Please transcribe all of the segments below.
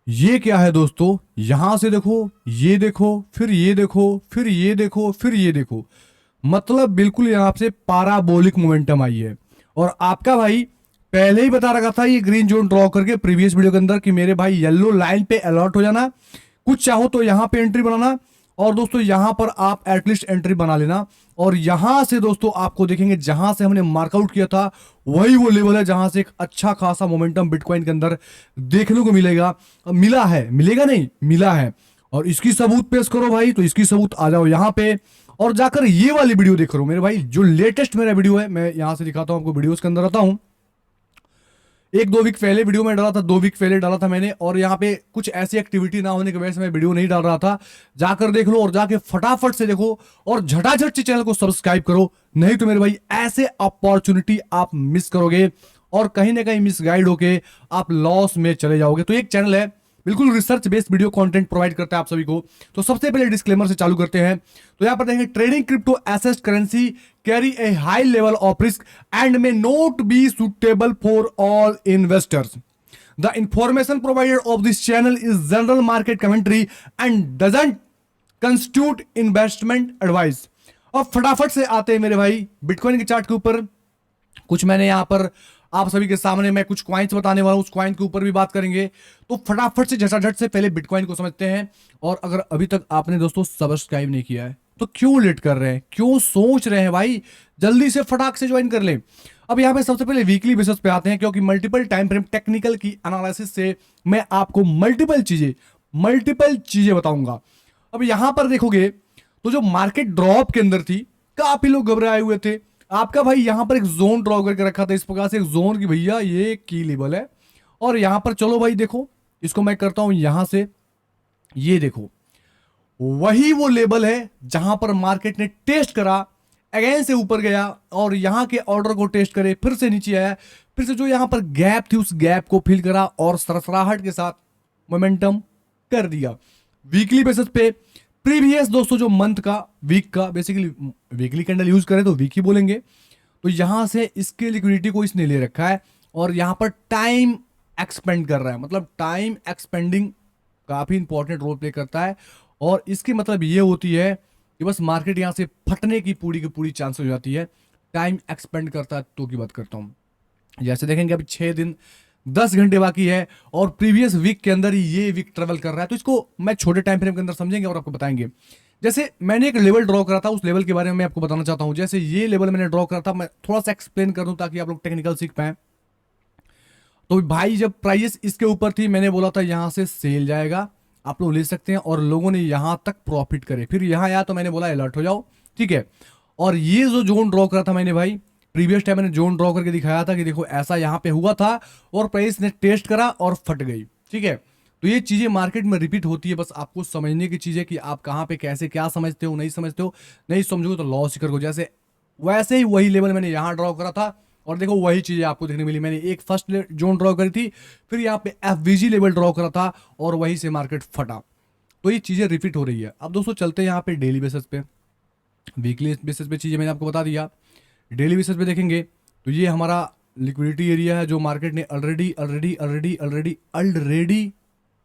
ये क्या है दोस्तों? यहां से देखो, ये देखो, फिर ये देखो, फिर ये देखो, फिर ये देखो। मतलब बिल्कुल यहां से पाराबोलिक मोमेंटम आई है। और आपका भाई पहले ही बता रखा था ये ग्रीन जोन ड्रॉ करके प्रीवियस वीडियो के अंदर कि मेरे भाई येलो लाइन पे अलर्ट हो जाना, कुछ चाहो तो यहां पे एंट्री बनाना। और दोस्तों यहां पर आप एटलीस्ट एंट्री बना लेना। और यहां से दोस्तों आपको देखेंगे जहां से हमने मार्कआउट किया था वही वो लेवल है जहां से एक अच्छा खासा मोमेंटम बिटकॉइन के अंदर देखने को मिलेगा। मिला है, मिलेगा नहीं, मिला है। और इसकी सबूत पेश करो भाई, तो इसकी सबूत आ जाओ यहां पे और जाकर ये वाली वीडियो देख करो मेरे भाई। जो लेटेस्ट मेरा वीडियो है मैं यहां से दिखाता हूं आपको, वीडियोस के अंदर आता हूं। एक दो वीक पहले वीडियो में डाला था, 2 वीक पहले डाला था मैंने। और यहाँ पे कुछ ऐसी एक्टिविटी ना होने की वजह से मैं वीडियो नहीं डाल रहा था। जाकर देख लो और जाके फटाफट से देखो और झटाझट से चैनल को सब्सक्राइब करो। नहीं तो मेरे भाई ऐसे अपॉर्चुनिटी आप मिस करोगे और कहीं ना कहीं मिस गाइड होके आप लॉस में चले जाओगे। तो एक चैनल है बिल्कुल research based video content provide करता है आप सभी को। तो सबसे पहले डिस्क्लेमर से चालू करते हैं। तो यहां पर देखेंगे trading crypto asset currency carry A high level of risk and may not be suitable for all investors. The information provided of this channel is general market commentary and doesn't constitute investment advice। अब फटाफट से आते हैं मेरे भाई bitcoin के chart के ऊपर। कुछ मैंने यहां पर आप सभी के सामने मैं कुछ क्वाइंस बताने वाला हूं, उस क्वाइन के ऊपर भी बात करेंगे। तो फटाफट से झटाझट से पहले बिटकॉइन को समझते हैं। और अगर अभी तक आपने दोस्तों सब्सक्राइब नहीं किया है तो क्यों लेट कर रहे हैं, क्यों सोच रहे हैं भाई? जल्दी से फटाक से ज्वाइन कर लें। अब यहां पे सबसे पहले वीकली बेसिस पे आते हैं क्योंकि मल्टीपल टाइम फ्रेम टेक्निकल की एनालिसिस से मैं आपको मल्टीपल चीजें बताऊंगा। अब यहां पर देखोगे तो जो मार्केट ड्रॉप के अंदर थी काफी लोग घबराए हुए थे। आपका भाई यहां पर एक जोन ड्रॉ करके रखा था इस प्रकार से, एक जोन की भैया ये की लेवल है। और यहां पर चलो भाई देखो, इसको मैं करता हूं यहां से, ये देखो वही वो लेवल है जहां पर मार्केट ने टेस्ट करा, अगेन से ऊपर गया और यहां के ऑर्डर को टेस्ट करे, फिर से नीचे आया, फिर से जो यहां पर गैप थी उस गैप को फिल करा और सरसराहट के साथ मोमेंटम कर दिया। वीकली बेसिस पे प्रीवियस दोस्तों जो मंथ का, वीक का, बेसिकली वीकली कैंडल यूज करें तो वीक ही बोलेंगे। तो यहां से इसके लिक्विडिटी को इसने ले रखा है और यहां पर टाइम एक्सपेंड कर रहा है। मतलब टाइम एक्सपेंडिंग काफी इंपॉर्टेंट रोल प्ले करता है। और इसकी मतलब ये होती है कि बस मार्केट यहां से फटने की पूरी चांस हो जाती है। टाइम एक्सपेंड करता है तो की बात करता हूं। जैसे देखेंगे अभी 6 दिन 10 घंटे बाकी है और प्रीवियस वीक के अंदर ही ये वीक ट्रेवल कर रहा है। तो इसको मैं छोटे टाइम फ्रेम के अंदर समझेंगे और आपको बताएंगे। जैसे मैंने एक लेवल ड्रॉ करा था, उस लेवल के बारे में मैं आपको बताना चाहता हूं। जैसे ये लेवल मैंने ड्रॉ करा था, मैं थोड़ा सा एक्सप्लेन कर दूं ताकि आप लोग टेक्निकल सीख पाए। तो भाई जब प्राइस इसके ऊपर थी मैंने बोला था यहां से सेल जाएगा, आप लोग ले सकते हैं। और लोगों ने यहां तक प्रॉफिट करे, फिर यहां आया तो मैंने बोला अलर्ट हो जाओ, ठीक है। और ये जो जोन ड्रॉ करा था मैंने भाई प्रीवियस टाइम मैंने जोन ड्रॉ करके दिखाया था कि देखो ऐसा यहां पे हुआ था और प्राइस ने टेस्ट करा और फट गई, ठीक है। तो ये चीजें मार्केट में रिपीट होती है, बस आपको समझने की चीज है कि आप कहां पे कैसे क्या समझते हो, नहीं समझते हो, नहीं समझोगे तो लॉस ही करोगे। जैसे वैसे ही वही लेवल मैंने यहां ड्रॉ करा था और देखो वही चीजें आपको देखने मिली। मैंने एक फर्स्ट जोन ड्रॉ करी थी, फिर यहाँ पे एफवीजी लेवल ड्रॉ करा था और वहीं से मार्केट फटा। तो ये चीजें रिपीट हो रही है। अब दोस्तों चलते हैं यहाँ पे डेली बेसिस पे, वीकली बेसिस पे चीजें मैंने आपको बता दिया। डेली बेसिस पे देखेंगे तो ये हमारा लिक्विडिटी एरिया है जो मार्केट ने ऑलरेडी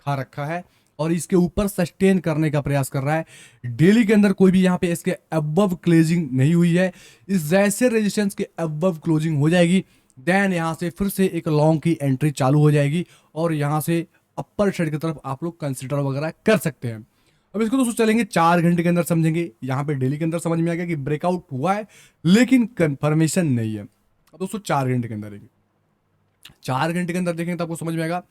खा रखा है और इसके ऊपर सस्टेन करने का प्रयास कर रहा है। डेली के अंदर कोई भी यहाँ पे इसके अबव क्लोजिंग नहीं हुई है। इस जैसे रेजिस्टेंस के अबव क्लोजिंग हो जाएगी देन यहाँ से फिर से एक लॉन्ग की एंट्री चालू हो जाएगी और यहाँ से अपर साइड की तरफ आप लोग कंसिडर वगैरह कर सकते हैं। अब इसको दोस्तों चलेंगे 4 घंटे के अंदर समझेंगे। यहाँ पे डेली के अंदर समझ में आ गया कि ब्रेकआउट हुआ है लेकिन कंफर्मेशन नहीं है। अब दोस्तों 4 घंटे के अंदर देखेंगे, 4 घंटे के अंदर देखेंगे तो आपको समझ में आएगा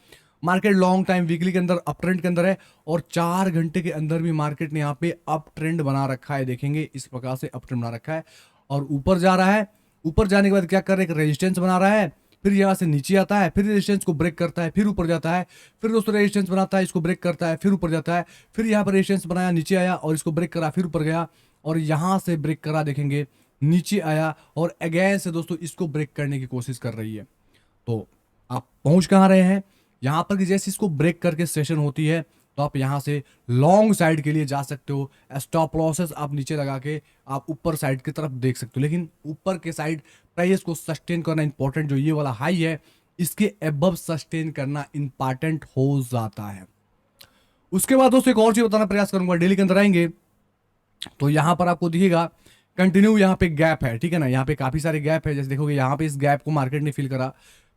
मार्केट लॉन्ग टाइम वीकली के अंदर अप ट्रेंड के अंदर है और 4 घंटे के अंदर भी मार्केट ने यहाँ पे अप ट्रेंड बना रखा है। देखेंगे इस प्रकार से अप ट्रेंड बना रखा है और ऊपर जा रहा है। ऊपर जाने के बाद क्या कर रहा है, एक रेजिस्टेंस बना रहा है, फिर यहाँ से नीचे आता है, फिर रेजिस्टेंस को ब्रेक करता है, फिर ऊपर जाता है, फिर दोस्तों रेजिस्टेंस बनाता है, इसको ब्रेक करता है, फिर ऊपर जाता है, फिर यहाँ पर रेजिस्टेंस बनाया, नीचे आया और इसको ब्रेक करा, फिर ऊपर गया और यहाँ से ब्रेक करा, देखेंगे नीचे आया और अगेन से दोस्तों इसको ब्रेक करने की कोशिश कर रही है। तो आप पहुंच कहाँ रहे हैं, यहाँ पर कि जैसे इसको ब्रेक करके सेशन होती है तो आप यहाँ से लॉन्ग साइड के लिए जा सकते हो। स्टॉप लॉसेस आप नीचे लगा के आप ऊपर साइड की तरफ देख सकते हो, लेकिन ऊपर के साइड प्राइस को सस्टेन करना इंपॉर्टेंट, जो ये वाला हाई है इसके अबव सस्टेन करना इंपॉर्टेंट हो जाता है। उसके बाद दोस्तों एक और चीज बताना प्रयास करूंगा, डेली के अंदर आएंगे तो यहाँ पर आपको दिखेगा कंटिन्यू यहाँ पे गैप है, ठीक है ना, यहाँ पे काफी सारे गैप है, जैसे देखोगे यहाँ पे इस गैप को मार्केट ने फिल करा,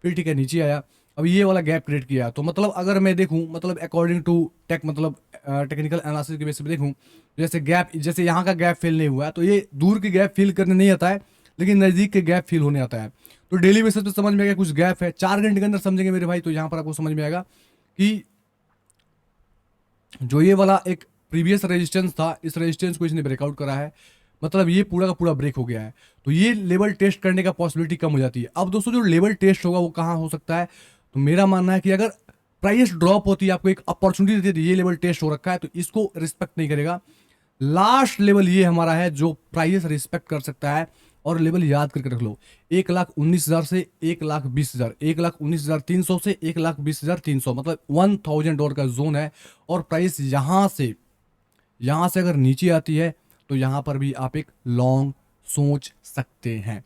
फिर ठीक है नीचे आया, अब ये वाला गैप क्रिएट किया। तो मतलब अगर मैं देखूं, मतलब अकॉर्डिंग टू टेक, मतलब टेक्निकल एनालिसिस के बेस पे देखूं, जैसे गैप, जैसे यहाँ का गैप फिल नहीं हुआ है तो ये दूर के गैप फिल करने नहीं आता है, लेकिन नजदीक के गैप फिल होने आता है। तो डेली बेसिस पे समझ में आएगा कुछ गैप है, 4 घंटे के अंदर समझेंगे मेरे भाई, तो यहाँ पर आपको समझ में आएगा कि जो ये वाला एक प्रीवियस रेजिस्टेंस था, इस रेजिस्टेंस को इसने ब्रेकआउट करा है, मतलब ये पूरा का पूरा ब्रेक हो गया है, तो ये लेवल टेस्ट करने का पॉसिबिलिटी कम हो जाती है। अब दोस्तों जो लेवल टेस्ट होगा वो कहाँ हो सकता है, तो मेरा मानना है कि अगर प्राइस ड्रॉप होती है, आपको एक अपॉर्चुनिटी देती है, ये लेवल टेस्ट हो रखा है तो इसको रिस्पेक्ट नहीं करेगा। लास्ट लेवल ये हमारा है जो प्राइस रिस्पेक्ट कर सकता है, और लेवल याद करके रख लो, 1,19,000 से 1,20,000, 1,19,300 से 1,20,300, मतलब $1,000 का जोन है। और प्राइस यहाँ से अगर नीचे आती है तो यहाँ पर भी आप एक लॉन्ग सोच सकते हैं।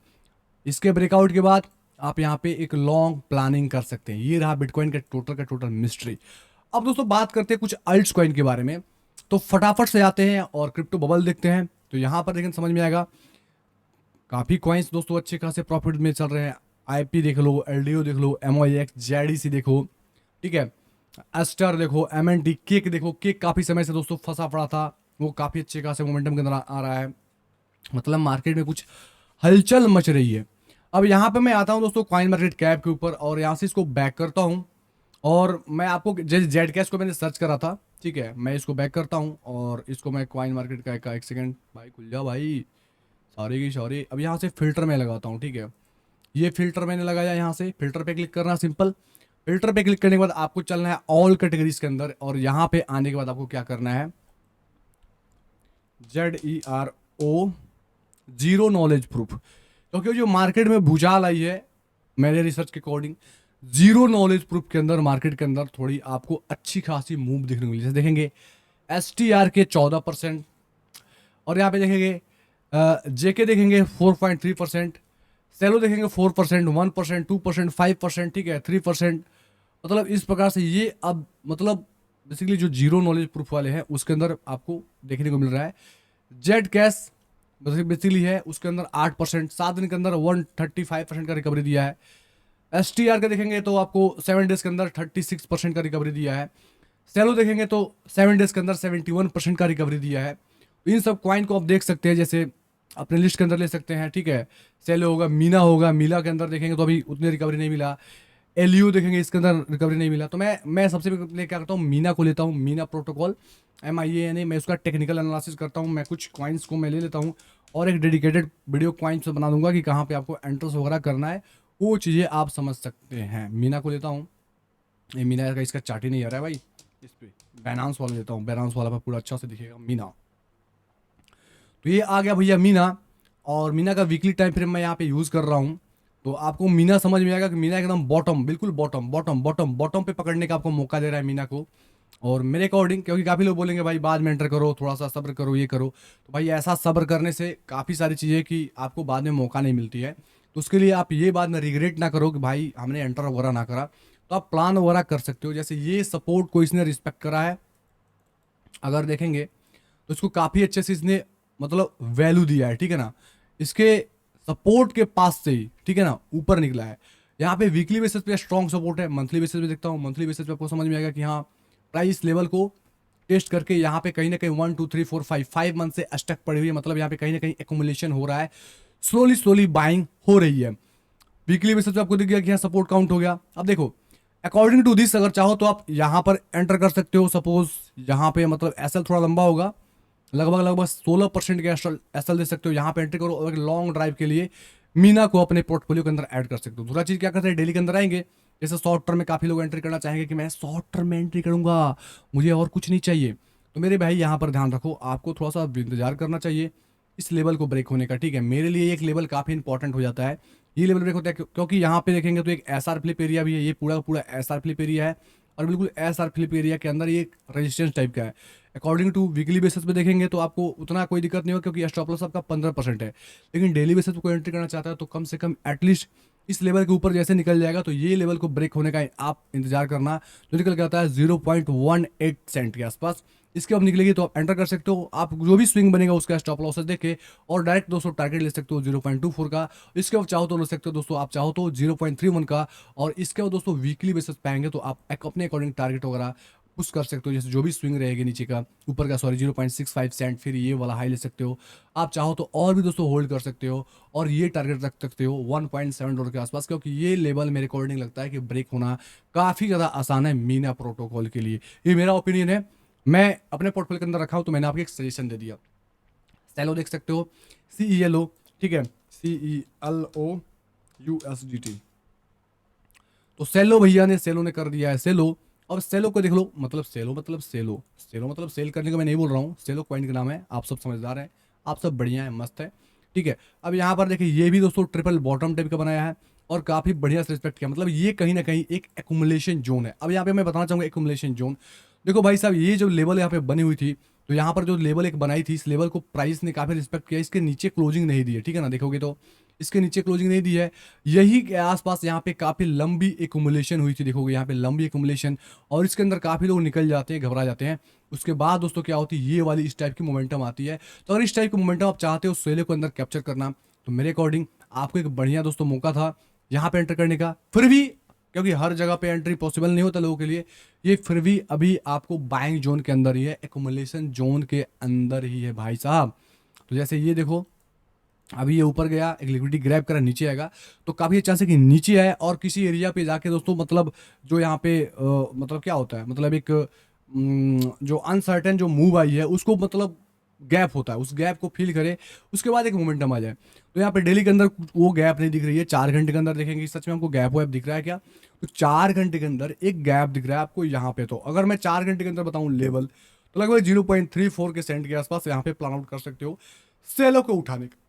इसके ब्रेकआउट के बाद आप यहाँ पे एक लॉन्ग प्लानिंग कर सकते हैं। ये रहा बिटकॉइन का टोटल मिस्ट्री। अब दोस्तों बात करते हैं कुछ अल्ट्स कॉइन के बारे में, तो फटाफट से आते हैं और क्रिप्टो बबल देखते हैं। तो यहाँ पर लेकिन समझ में आएगा काफ़ी कॉइन्स दोस्तों अच्छे खासे प्रॉफिट में चल रहे हैं। आईपी देख लो, एलडीओ देख लो, एमओएक्स, जेडीसी देखो, ठीक है, एस्टर देखो, एमएनटी, केक देखो, केक काफ़ी समय से दोस्तों फंसा पड़ा था, वो काफ़ी अच्छे खासे मोमेंटम के अंदर आ रहा है, मतलब मार्केट में कुछ हलचल मच रही है। अब यहाँ पे मैं आता हूँ दोस्तों कॉइन मार्केट कैप के ऊपर, और यहाँ से इसको बैक करता हूँ, और मैं आपको जैसे जेड कैश को मैंने सर्च करा था, ठीक है, मैं इसको बैक करता हूँ और इसको मैं कॉइन मार्केट का एक सेकंड भाई खुल जा भाई, सॉरी की सॉरी। अब यहाँ से फिल्टर में लगाता हूँ, ठीक है, ये फिल्टर मैंने लगाया, यहाँ से फिल्टर पे क्लिक करना सिंपल। फिल्टर पे क्लिक करने के बाद आपको चलना है ऑल कैटेगरीज के अंदर, और यहाँ पे आने के बाद आपको क्या करना है, ZERO जीरो नॉलेज प्रूफ, क्योंकि जो मार्केट में भूचाल आई है मेरे रिसर्च के अकॉर्डिंग, जीरो नॉलेज प्रूफ के अंदर मार्केट के अंदर थोड़ी आपको अच्छी खासी मूव देखने को मिली। जैसे देखेंगे STR के 14%, और यहाँ पे देखेंगे JK देखेंगे 4.3%, सेलो देखेंगे 4%, 1%, 2%, 5%, ठीक है, 3%, मतलब इस प्रकार से ये अब मतलब बेसिकली जो जीरो नॉलेज प्रूफ वाले हैं उसके अंदर आपको देखने को मिल रहा है। जेड कैश बेसिकली है उसके अंदर 8%, 7 दिन के अंदर 135% का रिकवरी दिया है। STR का देखेंगे तो आपको 7 डेज के अंदर 36% का रिकवरी दिया है। सेलो देखेंगे तो 7 डेज के अंदर 71% का रिकवरी दिया है। इन सब क्वाइन को आप देख सकते हैं, जैसे अपने लिस्ट के अंदर ले सकते हैं, ठीक है, सेलो होगा, मीना होगा, मीला के अंदर देखेंगे तो अभी उतनी रिकवरी नहीं मिला, एलयू देखेंगे इसके अंदर रिकवरी नहीं मिला, तो मैं सबसे पहले क्या करता हूँ, मीना को लेता हूँ, मीना प्रोटोकॉल MIANA, मैं उसका टेक्निकल एनालिसिस करता हूँ, मैं कुछ क्वाइंस को मैं ले लेता हूँ और एक डेडिकेटेड वीडियो क्वाइंस बना दूंगा कि कहाँ पे आपको एंट्रेंस वगैरह करना है, वो चीज़ें आप समझ सकते हैं। मीना को लेता हूँ, ये मीना का इसका चार्ट ही नहीं आ रहा है भाई, इस पर बैनांस वाला लेता हूँ, बैनांस वाला पर पूरा अच्छा से दिखेगा मीना। तो ये आ गया भैया मीना, और मीना का वीकली टाइम फ्रेम मैं यहाँ पे यूज़ कर रहा हूँ, तो आपको मीना समझ में आएगा कि मीना एकदम बॉटम, बिल्कुल बॉटम बॉटम बॉटम बॉटम पे पकड़ने का आपको मौका दे रहा है मीना को। और मेरे अकॉर्डिंग, क्योंकि काफ़ी लोग बोलेंगे भाई बाद में एंटर करो, थोड़ा सा सब्र करो, ये करो, तो भाई ऐसा सब्र करने से काफ़ी सारी चीज़ें कि आपको बाद में मौका नहीं मिलती है, तो उसके लिए आप ये बाद में रिग्रेट ना करो कि भाई हमने एंटर वगैरह ना करा, तो आप प्लान वगैरह कर सकते हो। जैसे ये सपोर्ट को इसने रिस्पेक्ट करा है, अगर देखेंगे तो इसको काफ़ी अच्छे से इसने मतलब वैल्यू दिया है, ठीक है ना, इसके सपोर्ट के पास से ही, ठीक है ना, ऊपर निकला है। यहाँ पे वीकली बेसिस पे स्ट्रॉन्ग सपोर्ट है, मंथली बेसिस पे देखता हूँ, मंथली बेसिस पे आपको समझ में आएगा कि हाँ प्राइस लेवल को टेस्ट करके यहाँ पे कहीं ना कहीं 1 2 3 4 5 मंथ से स्टक पड़ी हुई है, मतलब यहाँ पे कहीं ना कहीं एक्यूमुलेशन हो रहा है, स्लोली स्लोली बाइंग हो रही है। वीकली बेसिस पे आपको दिख गया कि यहाँ सपोर्ट काउंट हो गया। अब देखो अकॉर्डिंग टू दिस अगर चाहो तो आप यहाँ पर एंटर कर सकते हो, सपोज यहाँ पे मतलब एसएल थोड़ा लंबा होगा, लगभग 16% के एसएल दे सकते हो, यहाँ पे एंट्री करो और एक लॉन्ग ड्राइव के लिए मीना को अपने पोर्टफोलियो के अंदर ऐड कर सकते हो। दूसरा चीज़ क्या करते हैं, डेली के अंदर आएंगे, जैसे शॉर्ट टर्म में काफ़ी लोग एंट्री करना चाहेंगे कि मैं शॉर्ट टर्म में एंट्री करूंगा, मुझे और कुछ नहीं चाहिए, तो मेरे भाई यहाँ पर ध्यान रखो, आपको थोड़ा सा इंतजार करना चाहिए इस लेवल को ब्रेक होने का, ठीक है। मेरे लिए एक लेवल काफ़ी इंपॉर्टेंट हो जाता है, ये लेवल ब्रेक होता है क्योंकि यहाँ पे देखेंगे तो एक SR फ्लिप एरिया भी है, ये पूरा पूरा SR फ्लिप एरिया है, और बिल्कुल SR फ्लिप एरिया के अंदर ये एक रेजिस्टेंस टाइप का है। अकॉर्डिंग टू वीकली बेसिस पे देखेंगे तो आपको उतना कोई दिक्कत नहीं हो, क्योंकि स्टॉप लॉस आपका 15% है, लेकिन डेली बेसिस पे कोई एंट्री करना चाहता है तो कम से कम एटलीस्ट इस लेवल के ऊपर जैसे निकल जाएगा तो ये लेवल को ब्रेक होने का आप इंतजार करना, जो निकल के आता है 0.18 सेंट के आसपास। इसके अब निकलेगी तो आप एंटर कर सकते हो, आप जो भी स्विंग बनेगा उसका स्टॉप लॉसेस देखे और डायरेक्ट दोस्तों टारगेट ले सकते हो 0.24 का। इसके अब चाहो तो ले सकते हो दोस्तों, आप चाहो तो 0.31 का। और इसके अब दोस्तों वीकली बेसिस पे आएंगे तो आप अपने अकॉर्डिंग टारगेट वगैरह पुश कर सकते हो, जैसे जो भी स्विंग रहेगी नीचे का ऊपर का 0.65 सेंट, फिर ये वाला हाई ले सकते हो। आप चाहो तो और भी दोस्तों होल्ड कर सकते हो और ये टारगेट रख सकते हो $1.7 के आसपास, क्योंकि ये लेवल मेरे अकॉर्डिंग लगता है कि ब्रेक होना काफ़ी ज़्यादा आसान है मीना प्रोटोकॉल के लिए। ये मेरा ओपिनियन है, मैं अपने पोर्टफोलियो के अंदर रखा हूँ तो मैंने आपको एक सजेशन दे दिया। सेलो देख सकते हो, CELO, ठीक है, CELO तो सेलो ने कर दिया है सेलो। अब सेलो को देख लो, मतलब सेलो मतलब सेल करने को मैं नहीं बोल रहा हूँ, सेलो कॉइन का नाम है, आप सब समझदार हैं, आप सब बढ़िया है, मस्त है, ठीक है। अब यहाँ पर देखिए ये भी दोस्तों ट्रिपल बॉटम टाइप का बनाया है और काफ़ी बढ़िया से रिस्पेक्ट किया, मतलब ये कहीं ना कहीं एक एक्यूमुलेशन जोन है। अब यहाँ पे मैं बताना चाहूँगा एक्यूमुलेशन जोन, देखो भाई साहब ये जो लेवल यहाँ पे बनी हुई थी, तो यहाँ पर जो लेवल एक बनाई थी, इस लेवल को प्राइस ने काफ़ी रिस्पेक्ट किया, इसके नीचे क्लोजिंग नहीं दी है, ठीक है ना, देखोगे तो इसके नीचे क्लोजिंग नहीं दी है। यही के आसपास यहाँ पे काफ़ी लंबी एक्यूमुलेशन हुई थी, देखोगे यहाँ पे लंबी एक्यूमुलेशन, और इसके अंदर काफ़ी लोग निकल जाते हैं, घबरा जाते हैं। उसके बाद दोस्तों क्या होती है, ये वाली इस टाइप की मोमेंटम आती है। तो अगर इस टाइप की मोमेंटम आप चाहते हो सेले को अंदर कैप्चर करना, तो मेरे अकॉर्डिंग आपको एक बढ़िया दोस्तों मौका था यहाँ पे एंटर करने का। फिर भी क्योंकि हर जगह पे एंट्री पॉसिबल नहीं होता लोगों के लिए, ये फिर भी अभी आपको बाइंग जोन के अंदर ही है, एक्यूमुलेशन जोन के अंदर ही है भाई साहब। तो जैसे ये देखो अभी ये ऊपर गया, एक लिक्विडिटी ग्रैब करा, नीचे आएगा, तो काफ़ी चांस है कि नीचे आए और किसी एरिया पे जाके दोस्तों, मतलब जो यहाँ पे मतलब क्या होता है, मतलब एक जो अनसर्टेन जो मूव आई है उसको मतलब गैप होता है, उस गैप को फील करे, उसके बाद एक मोमेंटम आ जाए। तो यहाँ पे डेली के अंदर वो गैप नहीं दिख रही है, 4 घंटे के अंदर देखेंगे सच में हमको गैप वैप दिख रहा है क्या, तो 4 घंटे के अंदर एक गैप दिख रहा है आपको यहाँ पे। तो अगर मैं 4 घंटे के अंदर बताऊँ लेवल, तो लगभग 0.34 के सेंट के आसपास यहाँ पे प्लान आउट कर सकते हो सेलो को उठाने का।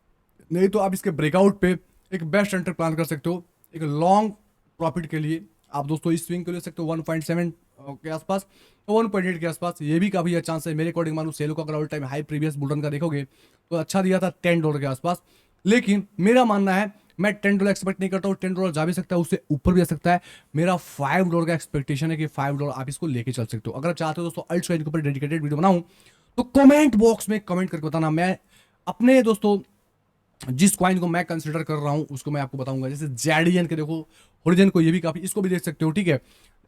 नहीं तो आप इसके ब्रेकआउट पे एक बेस्ट एंटर प्लान कर सकते हो एक लॉन्ग प्रॉफिट के लिए। आप दोस्तों इस स्विंग को ले सकते हो 1.7 के आसपास, तो 1.8 के आसपास, ये भी काफ़ी अच्छा चांस है मेरे अकॉर्डिंग। मानो सेलो का अगर all time high previous bull run का देखोगे तो अच्छा दिया था $10 के आसपास, लेकिन मेरा मानना है मैं $10 एक्सपेक्ट नहीं करता हूँ, $10 जा भी सकता है, उससे ऊपर भी जा सकता है। मेरा $5 का एक्सपेक्टेशन है कि $5 आप इसको लेके चल सकते हो। अगर आप चाहते हो दोस्तों अल्ट कॉइन के ऊपर डेडिकेटेड वीडियो बनाऊं, तो कमेंट बॉक्स में कमेंट करके बताना, मैं अपने दोस्तों जिस कॉइन को मैं कंसिडर कर रहा हूं उसको मैं आपको बताऊंगा। जैसे जेडीएन के देखो, होरिजन को, ये भी काफी, इसको भी देख सकते हो, ठीक है,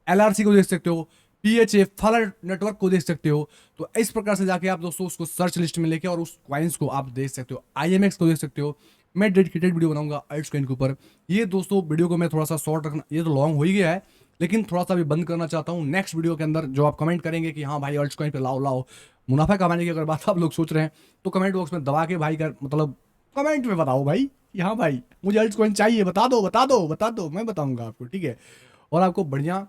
एलआरसी को देख सकते हो, पीएचए फलर नेटवर्क को देख सकते हो। तो इस प्रकार से जाके आप दोस्तों उसको सर्च लिस्ट में लेके और उस कॉइन्स को आप देख सकते हो, आईएमएक्स को देख सकते हो। मैं डेडिकेटेड वीडियो बनाऊंगा अल्ट कॉइन के ऊपर। ये दोस्तों वीडियो को मैं थोड़ा सा शॉर्ट रखना, ये तो लॉन्ग हो ही गया है, लेकिन थोड़ा सा भी बंद करना चाहता हूँ। नेक्स्ट वीडियो के अंदर जो आप कमेंट करेंगे कि हाँ भाई अल्ट कॉइन पे लाओ लाओ, मुनाफा कमाने की अगर बात आप लोग सोच रहे हैं, तो कमेंट बॉक्स में दबा के भाई का मतलब कमेंट में बताओ भाई कि हाँ भाई मुझे अल्ट कॉइन चाहिए, बता दो बता दो बता दो, मैं बताऊंगा आपको, ठीक है, और आपको बढ़िया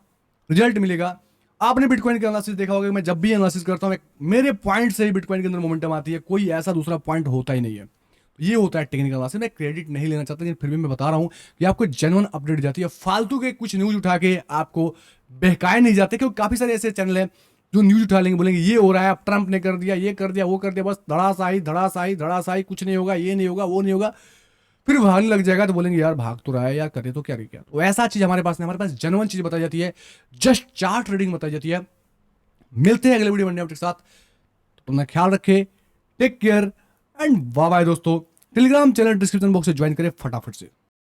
रिजल्ट मिलेगा। आपने बिटकॉइन का एनालिसिस देखा होगा, मैं जब भी एनालिसिस करता हूँ मेरे पॉइंट से ही बिटकॉइन के अंदर मोमेंटम आती है, कोई ऐसा दूसरा पॉइंट होता ही नहीं है। ये होता है टेक्निकल एनालिसिस। मैं क्रेडिट नहीं लेना चाहता, लेकिन फिर भी मैं बता रहा हूँ कि आपको जेन्युइन अपडेट जाती है, फालतू के कुछ न्यूज उठा के आपको बहकाए नहीं जाते, क्योंकि काफी सारे ऐसे चैनल हैं जो न्यूज उठा लेंगे, बोलेंगे ये हो रहा है, अब ट्रंप ने कर दिया, ये कर दिया, वो कर दिया, बस धड़ासाही धड़ासाही धड़ासाही, कुछ नहीं होगा, ये नहीं होगा, वो नहीं होगा, फिर भागने लग जाएगा तो बोलेंगे यार भाग तो रहा है यार, करे तो क्या क्या। तो ऐसा चीज हमारे पास नहीं, हमारे पास जेन्युइन चीज बताई जाती है, जस्ट चार्ट रीडिंग बताई जाती है। मिलते हैं अगले वीडियो में अपडेट के साथ, तो अपना ख्याल रखे, take care and bye bye दोस्तों। टेलीग्राम चैनल डिस्क्रिप्शन बॉक्स से ज्वाइन करें फटाफट से।